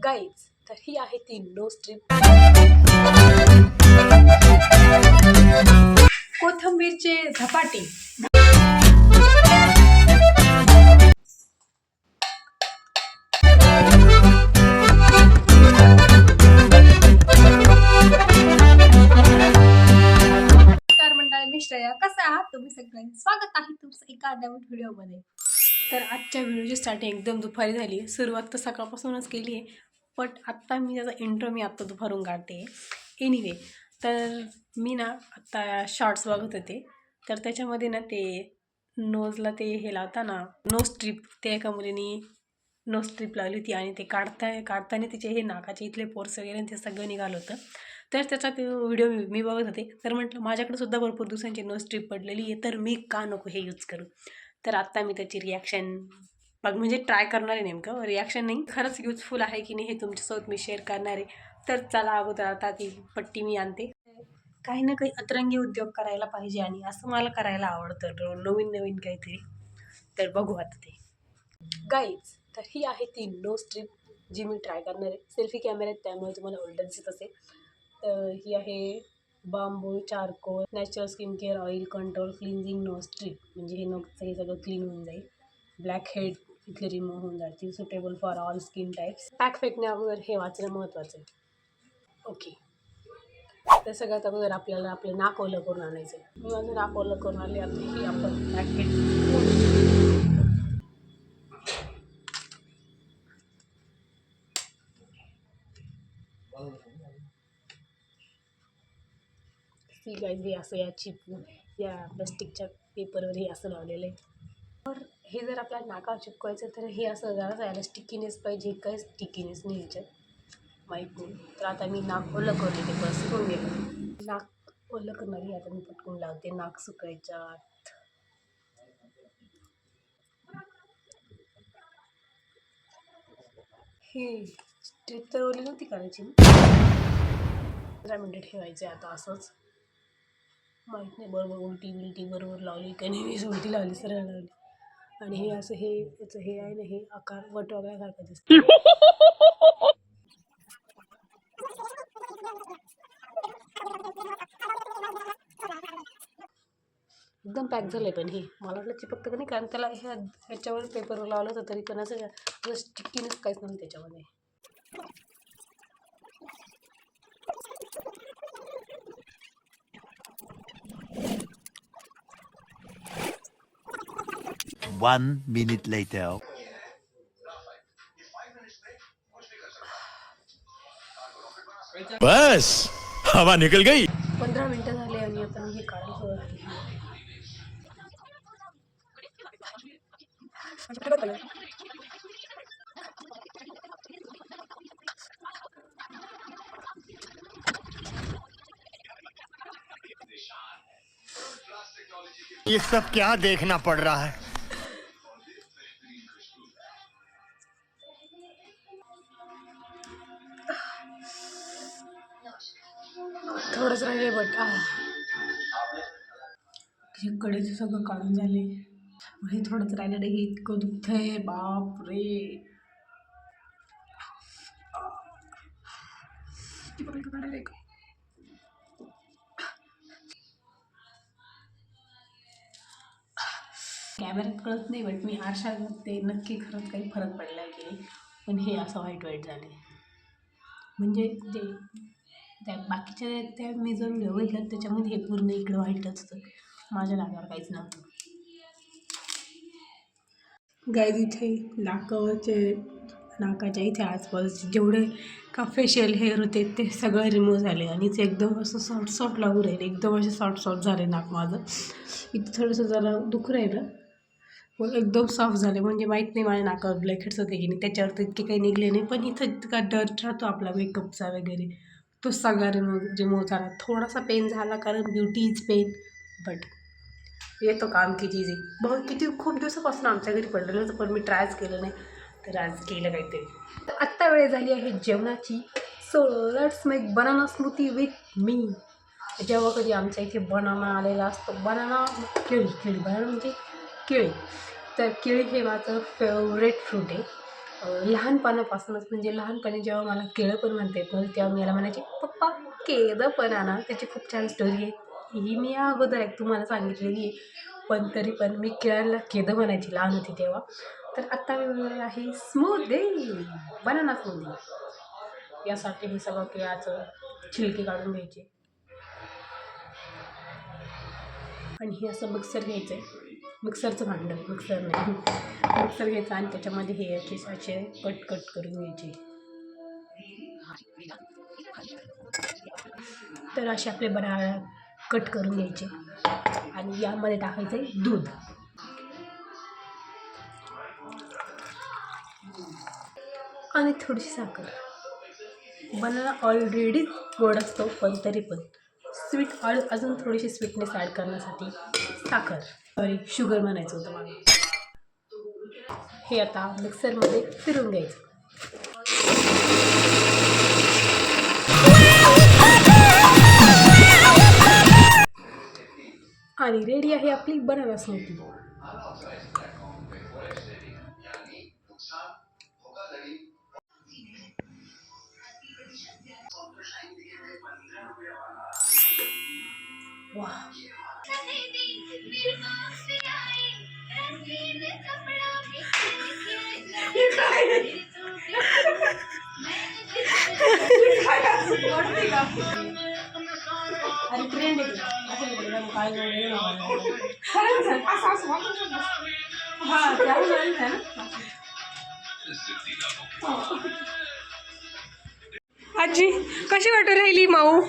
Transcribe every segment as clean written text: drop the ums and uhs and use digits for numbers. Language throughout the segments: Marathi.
गाईज, तर ही आहे ती नोज ट्रिप. कोथिंबीरचे धपाटे. मी श्रेया, कसं आहात तुम्ही सगळे? स्वागत आहे तुमचं एका नवीन व्हिडिओमध्ये. तर आजच्या व्हिडिओची स्टार्टिंग एकदम दुपारी झाली आहे. सुरुवात तर सकाळपासूनच केली आहे, बट आत्ता मी त्याचा इंट्रो आत्ता दुपारून काढते. एनिवे, तर मी ना आत्ता शॉर्ट्स बघत होते, तर त्याच्यामध्ये ना ते नोजला ते हे लावता ना नोज स्ट्रीप, ते एका मुलीने नोज स्ट्रीप लावली होती आणि ते काढताना तिचे हे नाकाचे इथले पोर्स वगैरे ते सगळं निघालं होतं. तर त्याचा ते व्हिडिओ मी बघत होते, तर म्हटलं माझ्याकडे सुद्धा भरपूर दिवसांची नोज स्ट्रीप पडलेली आहे, तर मी का नको हे यूज करू. तर आत्ता मी त्याची रिॲक्शन म्हणजे ट्राय करणार आहे. नेमकं रिॲक्शन नाही, खरंच युजफुल आहे की नाही हे तुमच्यासोबत मी शेअर करणार आहे. तर चला अगोदर आता ती पट्टी मी आणते. काही ना काही अतरंगी उद्योग करायला पाहिजे आणि असं मला करायला आवडतं, नवीन नवीन काहीतरी. तर बघू आता ते. गाईज, तर ही आहे ती नोज स्ट्रीप जी मी ट्राय करणार आहे. सेल्फी कॅमेऱ्यात, त्यामुळे तुम्हाला उलट दिसत असेल. तर ही आहे bamboo charcoal natural skin care oil control cleansing nose strip. म्हणजे हे नोजचं हे सगळं क्लीन होऊन जाईल, ब्लॅक हेड इथले रिमूव्ह होऊन जातील, suitable for all skin types. Pack फेकण्या अगोदर हे वाचणं महत्त्वाचं आहे. ओके, तर सगळ्यात अगोदर आपल्याला आपलं नाक ओलं करून आणायचं आहे. मी माझं नाक ओलं करून आले. आता हे आपण पॅकेट सी गाईज, हे असं या प्लास्टिकच्या पेपरवर हे असं लावलेलं आहे. तर हे जर आपल्याला नाकावर चिपकायचं तर हे असं जरा याला स्टिकीनेस पाहिजे, काही स्टिकीनेस नाही ह्याच्यात माहीत नाही. तर आता मी नाक ओलं करून येते, बस होऊन गेलं. नाक ओलं करणारी आता मी पटकून लावते नाक सुकायच्या आत. हे स्ट्रीप तर ओली नव्हती करायची, 15 मिनटं ठेवायचे. आता असंच माहीत नाही बरोबर उलटी बरोबर लावली का नाही, वीज उलटी लावली, सरळ लावली. आणि हे असं हे याचं हे आहे ना, हे आकार वट वगैरेसारखं दिसतं. एकदम पॅक झालं आहे, पण हे मला वाटलं चिपकतं का नाही, कारण त्याला ह्याच्यावर पेपरवर लावलं होतं तरी पण असं स्टिकीनेस काहीच नव्हतं त्याच्यामध्ये. One minute later. बस हवा निकल गई. 15 मिनटं झाले आणि आता मी हे काढायला सुरुवात केली. ये सब क्या देखना पड़ रहा है. थोडंच राहिले, बट गडेचं सगळं काढून झाले. हे थोडंच राहिलं, हे इतकं दुखतंय, बाप रे. कॅमेऱ्यात कळत नाही, बट मी आरशात ते नक्की खरंच काही फरक पडला आहे की नाही. पण हे असं वाईट झाले, म्हणजे ते त्या बाकीच्या त्या मी जो व्हिडिओ बघितला त्याच्यामध्ये हे पूर्ण इकडं व्हाईटच होतं, माझ्या नाकावर काहीच नव्हतं. गाईज, इथे नाकाच्या इथे आसपास जेवढे का फेशियल हेअर होते ते सगळं रिमूव्ह झाले आणि ते एकदम असं सॉफ्ट लागू राहिले, एकदम असे सॉफ्ट झाले नाक माझं. इथं थोडंसं जरा दुखू राहिलं, मग एकदम सॉफ्ट झाले. म्हणजे माहीत नाही माझ्या नाकावर ब्लॅकहेड्स होते की नाही, त्याच्यावर तर इतके काही निघले नाही, पण इथं इतका डर्ट राहतो आपला मेकअपचा वगैरे, तो सगळा रिमूव्ह झाला. थोडासा पेन झाला, कारण ब्युटी इज पेन, बट येतो काम की चीज आहे. खूप दिवसापासून आमच्या घरी पडलेलं होतं, पण मी ट्रायच केलं नाही, तर आज केलं काहीतरी. आत्ता वेळ झाली आहे जेवणाची. So let's make banana smoothie with me. जेव्हा कधी आमच्या इथे बनाना आलेला असतो, केळी बनाना म्हणजे केळी, तर केळी हे माझं फेवरेट फ्रूट आहे. लहानपणापासूनच म्हणजे लहानपणी जेव्हा मला केळं पण म्हणता येत नव्हतं तेव्हा मी याला म्हणायचे पप्पा केळं पण आणा. त्याची खूप छान स्टोरी आहे, ही मी या अगोदर तुम्हाला सांगितलेली आहे. पण तरी पण मी केळाला केळं म्हणायची लहान होती तेव्हा. तर आत्ता वेगवेगळे आहे स्मूदी, बनाना स्मूदी. यासाठी हे सगळं केळाचं छिलके काढून घ्यायचे आणि हे असं मिक्सर घ्यायचं आहे, मिक्सरचं भांडं, मिक्सर नाही, मिक्सर घ्यायचं आणि त्याच्यामध्ये हे असे कट करून घ्यायचे. तर असे आपले बनाना कट करून घ्यायचे आणि यामध्ये टाकायचं आहे दूध आणि थोडीशी साखर. बनाना ऑलरेडी गोड असतो पण तरी पण स्वीट अजून थोडीशी स्वीटनेस ॲड करण्यासाठी साखर, सॉरी शुगर म्हणायचं होतं मला. हे आता मिक्सरमध्ये फिरून घ्यायचं. आणि रेडी आहे आपली बनाना स्मूदी. वाह. अरे ट्रेंड आहे आजी. कशी वाटू राहिली माऊ?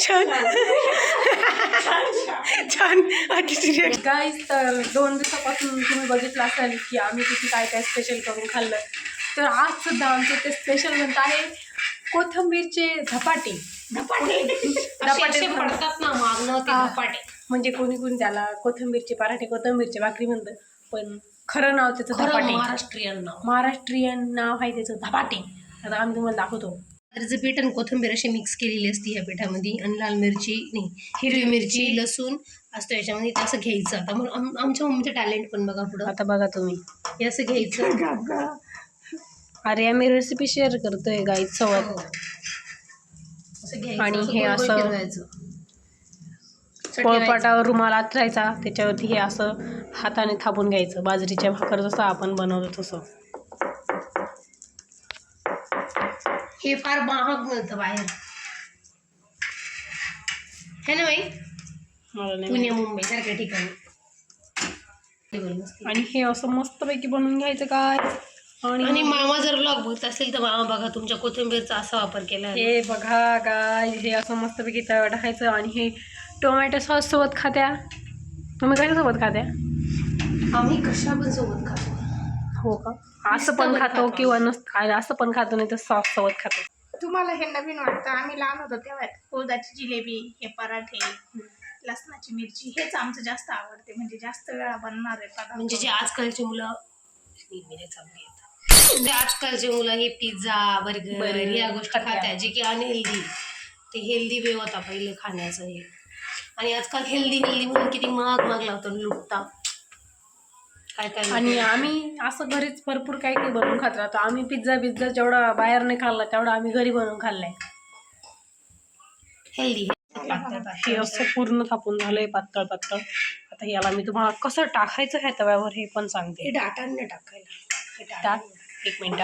छान छान आजी. गाईस, तर 2 दिवसापासून तुम्ही बघितलं असाल की आम्ही किती काय काय स्पेशल करून खाल्लं. तर आज सुद्धा आमचे ते स्पेशल म्हणत आहे कोथिंबीरचे धपाटे. धपाटे पडतात ना मागणं ते धपाटे. म्हणजे कोणी त्याला कोथिंबीरचे पराठे, कोथिंबीरचे भाकरी म्हणतं, पण खरं नाव त्याचं धपाटे. महाराष्ट्रीयन नाव आहे त्याचं धपाटे. आता आम्ही तुम्हाला दाखवतो. त्याचं पीठ आणि कोथिंबीर अशी मिक्स केलेली असते ह्या पिठामध्ये आणि लाल मिरची नाही हिरवी मिरची लसूण असतो याच्यामध्ये. ते असं घ्यायचं. आता मग आमच्या मम्मीचं टॅलेंट पण बघा पुढं. आता बघा तुम्ही, हे असं घ्यायचं. अरे आम्ही रेसिपी शेअर करतोय गाईड सोबत. असं घ्यायचं आणि हे असं फिरवायचं. पोळपाटावर रुमाल आथरायचा, त्याच्यावरती हे असं हाताने थापून घ्यायचं. बाजरीच्या भाकर जसं आपण बनवतो तसं. हे फार महाग मिळतं बाहेर, है ना बाई? मला नाही पुणे मुंबई सारख्या ठिकाणी. आणि हे असं मस्तपैकी बनवून घ्यायचं काय. आणि मामा जर ब्लॉग बघत असेल तर मामा बघा तुमच्या कोथिंबीरचा असा वापर केला आहे. हे बघा काय, हे असं मस्तपैकी तव्यावर टाकायचं आणि हे टोमॅटो सॉस सोबत खात्या. तुम्ही कशासोबत खात्या? आम्ही कशा पण सोबत खातो. हो का? असं पण खातो किंवा असं पण खातो, नाही तर सॉस सोबत खातो. तुम्हाला हे नवीन वाटतं. आम्ही लहान होतो तेव्हा उडदाची जिलेबी, हे पराठे, लसणाची मिरची हेच आमचं जास्त आवडते. म्हणजे जास्त वेळा बनणार आहे पदार्थ. म्हणजे जे आजकालची मुलं म्हणजे आजकालची मुलं हे पिझ्झा बर्गर या गोष्टी खातात जे की अनहेल्दी. ते हेल्दी वे होता पहिले खाण्याचं हे. आणि आजकाल हेल्दी म्हणून किती महाग लावतो लुटता काय. आणि आम्ही असं घरीच भरपूर काही बनवून खात राहतो. आम्ही पिझ्झा जेवढा बाहेर नाही खाल्ला तेवढा आम्ही घरी बनवून खाल्लाय हेल्दी. हे असं पूर्ण थापून झालंय पातळ. आता याला मी तुम्हाला कसं टाकायचं ह्या तव्यावर हे पण सांगते. हे डाटाने टाकायला. टाक, 1 मिनिट.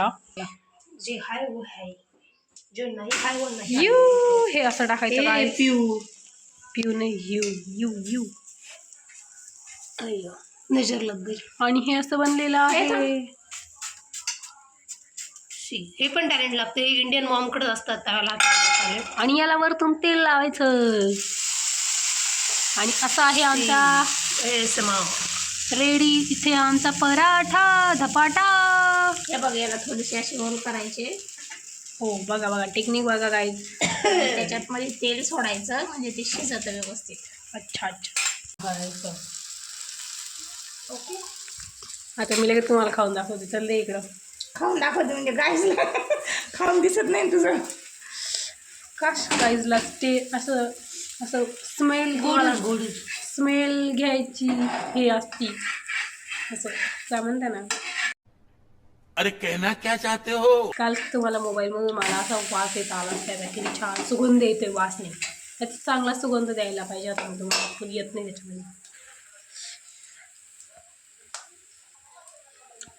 जे हाय वो है, जो नाही हाय वो नाही. यू, हे असं टाकायचं काय. पिऊ नाही, यू नजर लग गई. आणि हे असं बनलेलं आहे. हे पण टॅलेंट लागते. इंडियन मॉमकडे असतात त्याला. आणि याला वरतून तेल लावायचं. आणि असा आहे आमचा रेडी इथे आमचा पराठा धपाटा. हे बघ, याला थोडेसे असे रोल करायचे. हो, बघा टेक्निक बघा काय. त्याच्यात मध्ये तेल सोडायचं म्हणजे ते शिजतं व्यवस्थित. अच्छा. ओके, आता मी लगेच तुम्हाला खाऊन दाखवते. चल दे इकडं. खाऊन दाखवते म्हणजे गाईजला खाऊन दिसत नाही तुझं. गाईजला ते असं स्मेल घ्यायची हे असती असं काय म्हणते ना. अरे कहना क्या चाहते हो? काल तुम्हाला मोबाईलमधून मला असा वास येत आला त्याचा किती छान सुगंध येतोय वासने. त्याचा चांगला सुगंध द्यायला पाहिजे आता मी तुम्हाला, पण येत नाही त्याच्यामध्ये.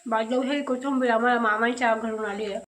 बाजू हे कोथिंबीर आम्हाला मामाच्या घरून आली आहे.